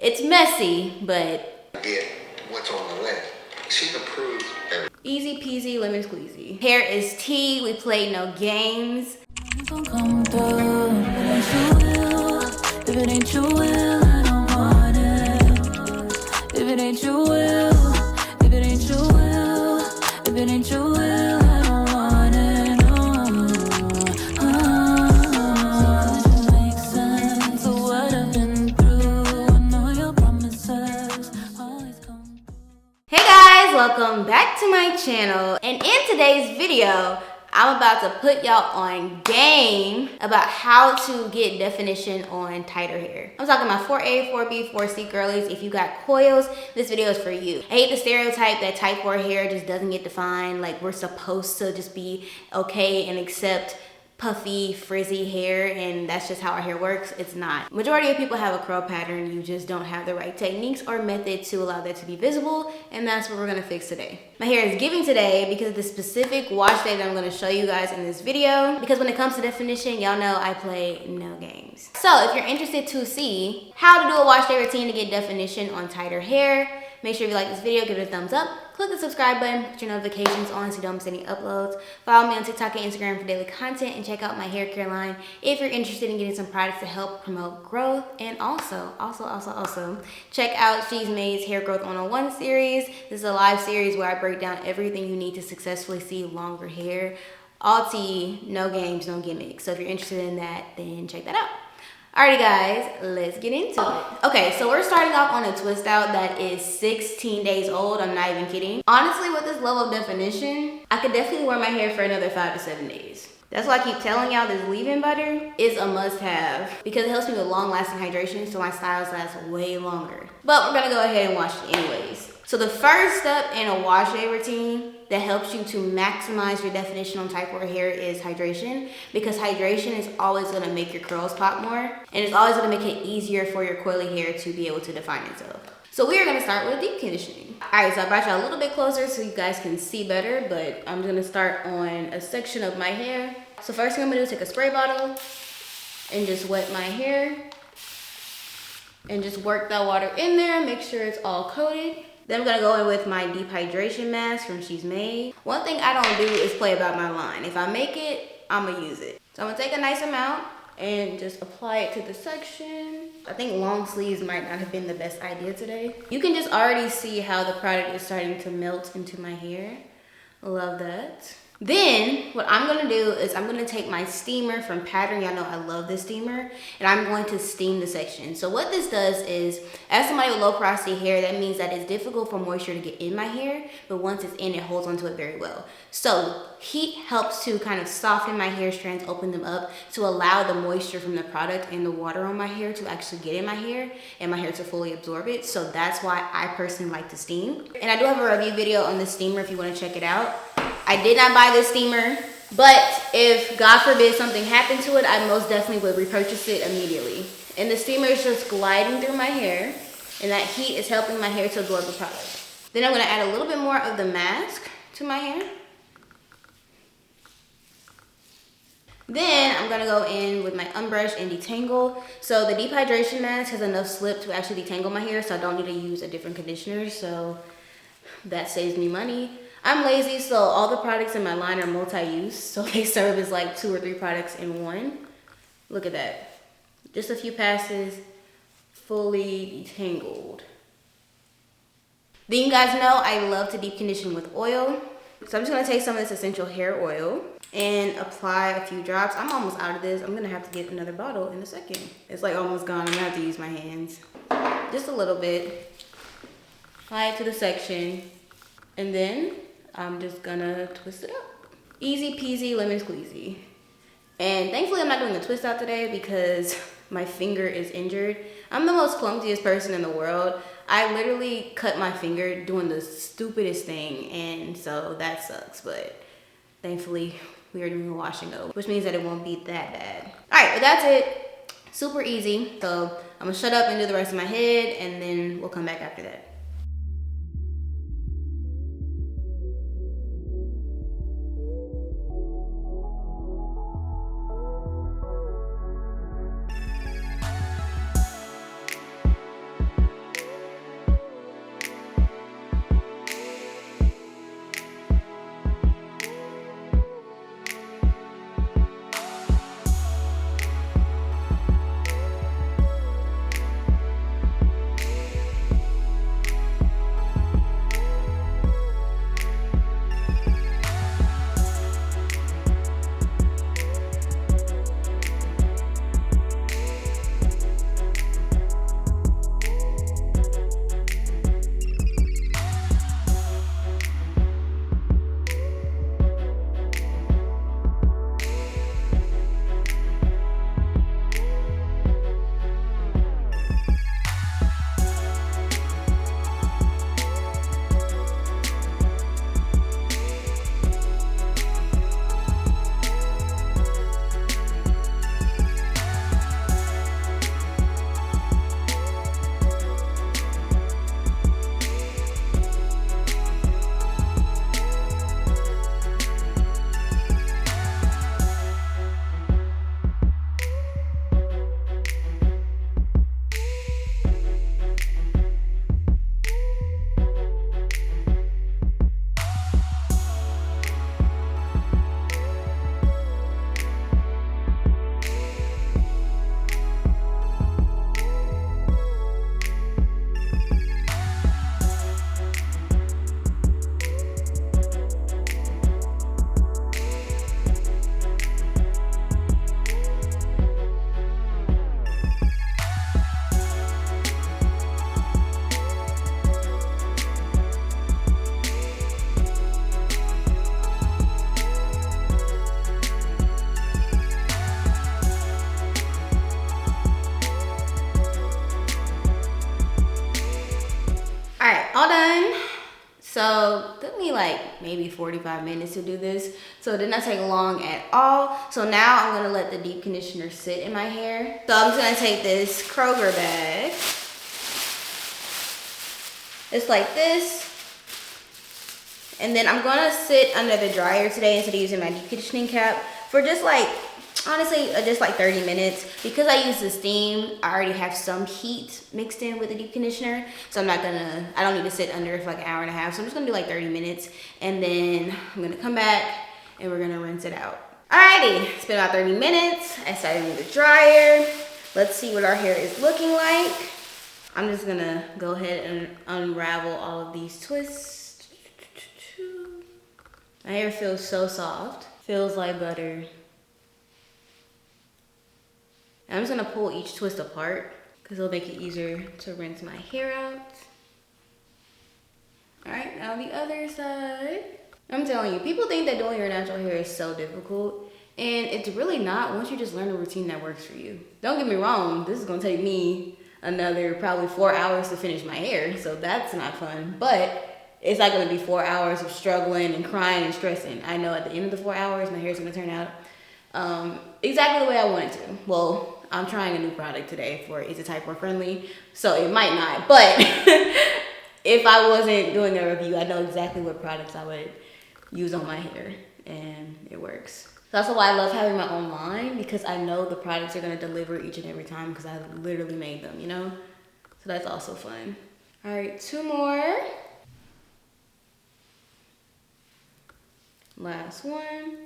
It's messy, but get what's on the list. She approves everything. Easy peasy, lemon squeezy. Hair is tea. We play no games. Come through, if it ain't you will, I don't want it. If it ain't you will, if it ain't you will, if it ain't you will, I don't want it. It makes sense of what I've been through. I know your promises always come through. Hey guys, welcome back to my channel. And in today's video, I'm about to put y'all on game about how to get definition on tighter hair. I'm talking about 4A, 4B, 4C girlies. If you got coils, this video is for you. I hate the stereotype that type 4 hair just doesn't get defined. Like we're supposed to just be okay and accept puffy, frizzy hair, and that's just how our hair works. It's not. Majority of people have a curl pattern. You just don't have the right techniques or method to allow that to be visible, and that's what we're gonna fix today. My hair is giving today because of the specific wash day that I'm gonna show you guys in this video, because when it comes to definition, y'all know I play no games. So if you're interested to see how to do a wash day routine to get definition on tighter hair, make sure if you like this video, give it a thumbs up. Click the subscribe button, put your notifications on so you don't miss any uploads. Follow me on TikTok and Instagram for daily content, and check out my hair care line if you're interested in getting some products to help promote growth. And also, check out She's Made's Hair Growth 101 series. This is a live series where I break down everything you need to successfully see longer hair. All tea, no games, no gimmicks. So if you're interested in that, then check that out. Alrighty guys, let's get into it. Okay, so we're starting off on a twist out that is 16 days old. I'm not even kidding. Honestly, with this level of definition, I could definitely wear my hair for another 5 to 7 days. That's why I keep telling y'all this leave-in butter is a must-have because it helps me with long-lasting hydration, so my styles last way longer. But we're gonna go ahead and wash it anyways. So the first step in a wash day routine that helps you to maximize your definition on type 4 hair is hydration, because hydration is always gonna make your curls pop more, and it's always gonna make it easier for your coily hair to be able to define itself. So we are gonna start with deep conditioning. All right, so I brought y'all a little bit closer so you guys can see better, but I'm gonna start on a section of my hair. So first thing I'm gonna do is take a spray bottle and just wet my hair and just work that water in there, make sure it's all coated. Then I'm gonna go in with my deep hydration mask from She's Made. One thing I don't do is play about my line. If I make it, I'm gonna use it. So I'm gonna take a nice amount and just apply it to the section. I think long sleeves might not have been the best idea today. You can just already see how the product is starting to melt into my hair. Love that. Then what I'm gonna do is I'm gonna take my steamer from Pattern. Y'all know I love this steamer, and I'm going to steam the section. So what this does is, as somebody with low porosity hair, that means that it's difficult for moisture to get in my hair, but once it's in, it holds onto it very well. So heat helps to kind of soften my hair strands, open them up to allow the moisture from the product and the water on my hair to actually get in my hair and my hair to fully absorb it. So that's why I personally like to steam. And I do have a review video on the steamer if you want to check it out. I did not buy this steamer, but if God forbid something happened to it, I most definitely would repurchase it immediately. And the steamer is just gliding through my hair, and that heat is helping my hair to absorb the product. Then I'm gonna add a little bit more of the mask to my hair. Then I'm gonna go in with my unbrush and detangle. So the deep hydration mask has enough slip to actually detangle my hair, so I don't need to use a different conditioner, so that saves me money. I'm lazy, so all the products in my line are multi-use, so they serve as like 2 or 3 products in one. Look at that. Just a few passes, fully detangled. Then you guys know I love to deep condition with oil. So I'm just gonna take some of this essential hair oil and apply a few drops. I'm almost out of this. I'm gonna have to get another bottle in a second. It's like almost gone. I'm gonna have to use my hands. Just a little bit. Apply it to the section, and then I'm just gonna twist it up. Easy peasy, lemon squeezy. And thankfully I'm not doing a twist out today because my finger is injured. I'm the most clumsiest person in the world. I literally cut my finger doing the stupidest thing, and so that sucks, but thankfully we are doing a wash and go, which means that it won't be that bad. All right, but that's it. Super easy. So I'm gonna shut up and do the rest of my head, and then we'll come back after that. all done. So it took me like maybe 45 minutes to do this. So it did not take long at all. So now I'm gonna let the deep conditioner sit in my hair. So I'm just gonna take this Kroger bag. It's like this. And then I'm gonna sit under the dryer today instead of using my deep conditioning cap for just like, honestly, just like 30 minutes. Because I use the steam, I already have some heat mixed in with the deep conditioner. So I don't need to sit under it for like an hour and a half. So I'm just gonna do like 30 minutes. And then I'm gonna come back and we're gonna rinse it out. Alrighty, it's been about 30 minutes. I started in the dryer. Let's see what our hair is looking like. I'm just gonna go ahead and unravel all of these twists. My hair feels so soft. Feels like butter. I'm just gonna pull each twist apart because it'll make it easier to rinse my hair out. All right, now the other side. I'm telling you, people think that doing your natural hair is so difficult, and it's really not once you just learn a routine that works for you. Don't get me wrong, this is gonna take me another probably 4 hours to finish my hair, so that's not fun, but it's not gonna be 4 hours of struggling and crying and stressing. I know at the end of the 4 hours, my hair's gonna turn out exactly the way I want it to. Well, I'm trying a new product today for Is It Type or Friendly, so it might not, but if I wasn't doing a review, I know exactly what products I would use on my hair, and it works. That's why I love having my own line, because I know the products are gonna deliver each and every time because I literally made them, you know? So that's also fun. All right, 2 more. Last one.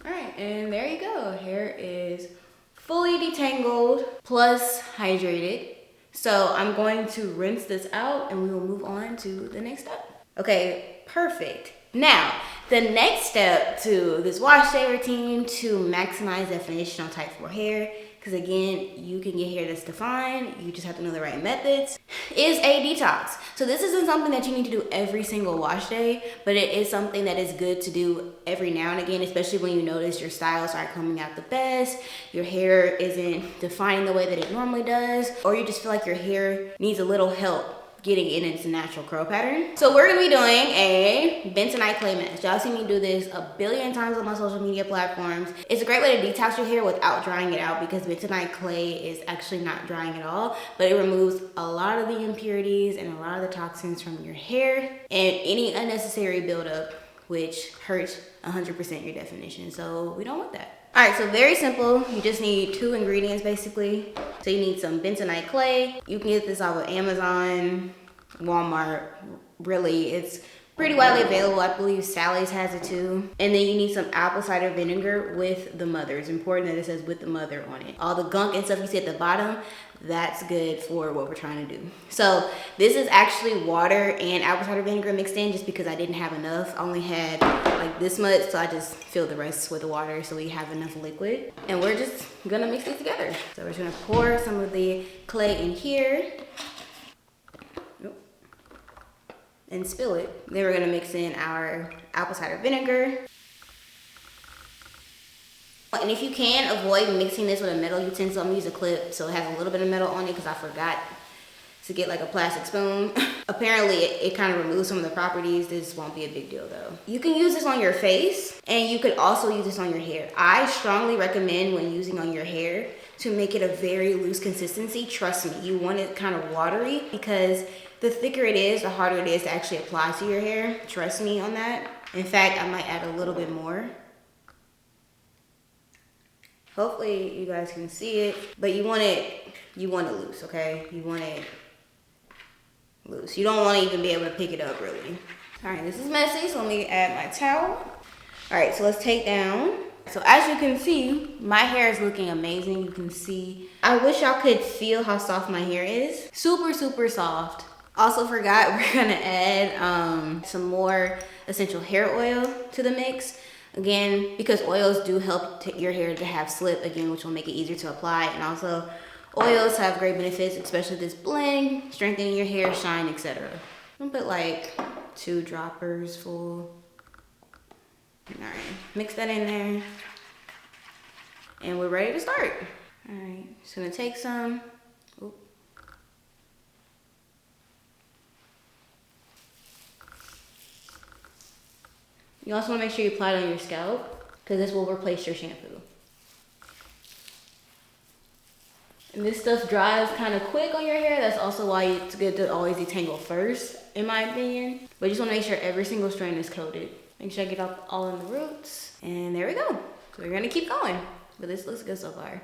All right, and there you go. Hair is fully detangled plus hydrated. So I'm going to rinse this out and we will move on to the next step. Okay, perfect. Now, the next step to this wash day routine to maximize definition on type 4 hair, because again, you can get hair that's defined, you just have to know the right methods, is a detox. So this isn't something that you need to do every single wash day, but it is something that is good to do every now and again, especially when you notice your styles aren't coming out the best, your hair isn't defining the way that it normally does, or you just feel like your hair needs a little help getting in its natural curl pattern. So we're gonna be doing a bentonite clay mask. Y'all see me do this a billion times on my social media platforms. It's a great way to detox your hair without drying it out, because bentonite clay is actually not drying at all, but it removes a lot of the impurities and a lot of the toxins from your hair and any unnecessary buildup, which hurts 100% your definition. So we don't want that. All right, so very simple. You just need 2 ingredients basically. So you need some bentonite clay. You can get this off of Amazon, Walmart. Really, it's pretty widely available. I believe Sally's has it too. And then you need some apple cider vinegar with the mother. It's important that it says with the mother on it. All the gunk and stuff you see at the bottom, that's good for what we're trying to do. So this is actually water and apple cider vinegar mixed in just because I didn't have enough. I only had like this much, so I just filled the rest with the water so we have enough liquid. And we're just gonna mix these together. So we're just gonna pour some of the clay in here and spill it. Then we're gonna mix in our apple cider vinegar. And if you can, avoid mixing this with a metal utensil. I'm gonna use a clip so it has a little bit of metal on it because I forgot to get like a plastic spoon. Apparently it kind of removes some of the properties. This won't be a big deal though. You can use this on your face and you could also use this on your hair. I strongly recommend when using on your hair to make it a very loose consistency. Trust me, you want it kind of watery because the thicker it is, the harder it is to actually apply to your hair. Trust me on that. In fact, I might add a little bit more. Hopefully you guys can see it, but you want it loose, okay? You want it loose. You don't want to even be able to pick it up really. All right, this is messy, so let me add my towel. All right, so let's take down. So as you can see, my hair is looking amazing. You can see, I wish y'all could feel how soft my hair is. Super, super soft. Also forgot, we're gonna add some more essential hair oil to the mix. Again, because oils do help your hair to have slip, again, which will make it easier to apply. And also, oils have great benefits, especially this blend, strengthening your hair, shine, etc. I'm gonna put like 2 droppers full. All right, mix that in there. And we're ready to start. All right, just gonna take some. Oop. You also wanna make sure you apply it on your scalp because this will replace your shampoo. And this stuff dries kind of quick on your hair. That's also why it's good to always detangle first, in my opinion. But you just wanna make sure every single strand is coated. Make sure I get up all in the roots. And there we go. So we're gonna keep going. But this looks good so far.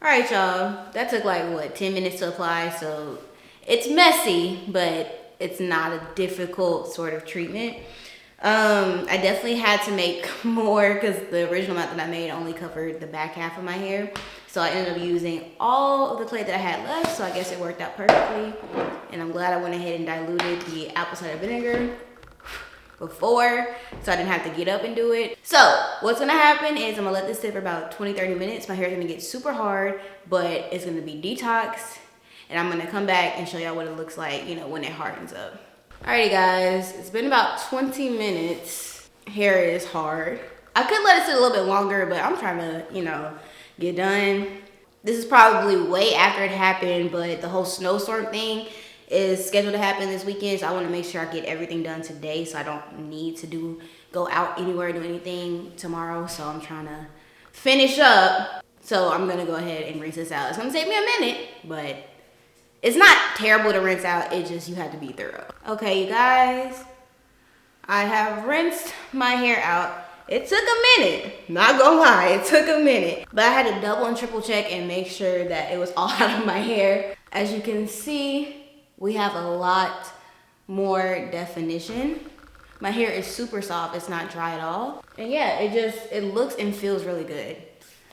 All right, y'all, that took like, what, 10 minutes to apply, so it's messy, but it's not a difficult sort of treatment. I definitely had to make more because the original amount that I made only covered the back half of my hair. So I ended up using all of the clay that I had left, so I guess it worked out perfectly. And I'm glad I went ahead and diluted the apple cider vinegar before, so I didn't have to get up and do it. So what's gonna happen is I'm gonna let this sit for about 20-30 minutes. My hair is gonna get super hard, but it's gonna be detox, and I'm gonna come back and show y'all what it looks like, you know, when it hardens up. Alrighty guys, it's been about 20 minutes. Hair is hard. I could let it sit a little bit longer, but I'm trying to, you know, get done. This is probably way after it happened, but the whole snowstorm thing is scheduled to happen this weekend, so I want to make sure I get everything done today so I don't need to go out anywhere, do anything tomorrow. So I'm trying to finish up. So I'm gonna go ahead and rinse this out. It's gonna take me a minute, but it's not terrible to rinse out. It just, you have to be thorough. Okay, you guys, I have rinsed my hair out. It took a minute, not gonna lie, it took a minute. But I had to double and triple check and make sure that it was all out of my hair. As you can see, we have a lot more definition. My hair is super soft, it's not dry at all. And yeah, it looks and feels really good.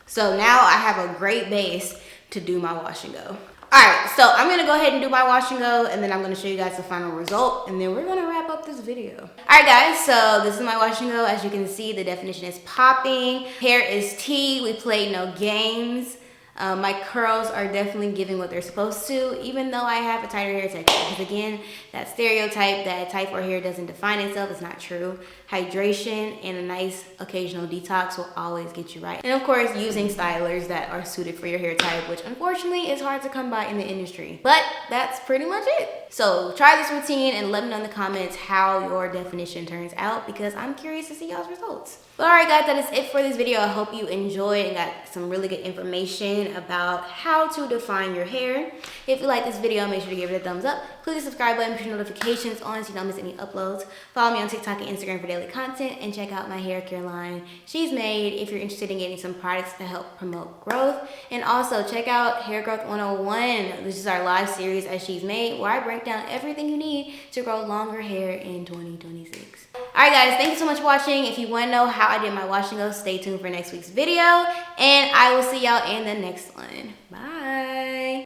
So now I have a great base to do my wash and go. All right, so I'm gonna go ahead and do my wash and go, and then I'm gonna show you guys the final result, and then we're gonna wrap up this video. All right guys, so this is my wash and go. As you can see, the definition is popping. Hair is tea, we played no games. My curls are definitely giving what they're supposed to, even though I have a tighter hair texture. Because again, that stereotype that tight for hair doesn't define itself is not true. Hydration and a nice occasional detox will always get you right. And of course, using stylers that are suited for your hair type, which unfortunately is hard to come by in the industry. But that's pretty much it. So try this routine and let me know in the comments how your definition turns out, because I'm curious to see y'all's results. But all right guys, that is it for this video. I hope you enjoyed and got some really good information about how to define your hair. If you like this video, make sure to give it a thumbs up. Click the subscribe button, push notifications on so you don't miss any uploads. Follow me on TikTok and Instagram for daily content, and check out my hair care line She's Made if you're interested in getting some products to help promote growth. And also check out Hair Growth 101. This is our live series at She's Made, where I break down everything you need to grow longer hair in 2026. Alright guys, thank you so much for watching. If you want to know how I did my wash and go, stay tuned for next week's video, and I will see y'all in the next one. Bye.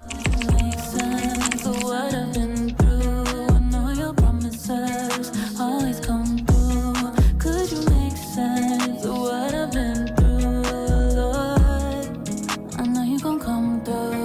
Makes sense of what I've been through. I know your promises always come through. Could you make sense of what I've been you gon' come through.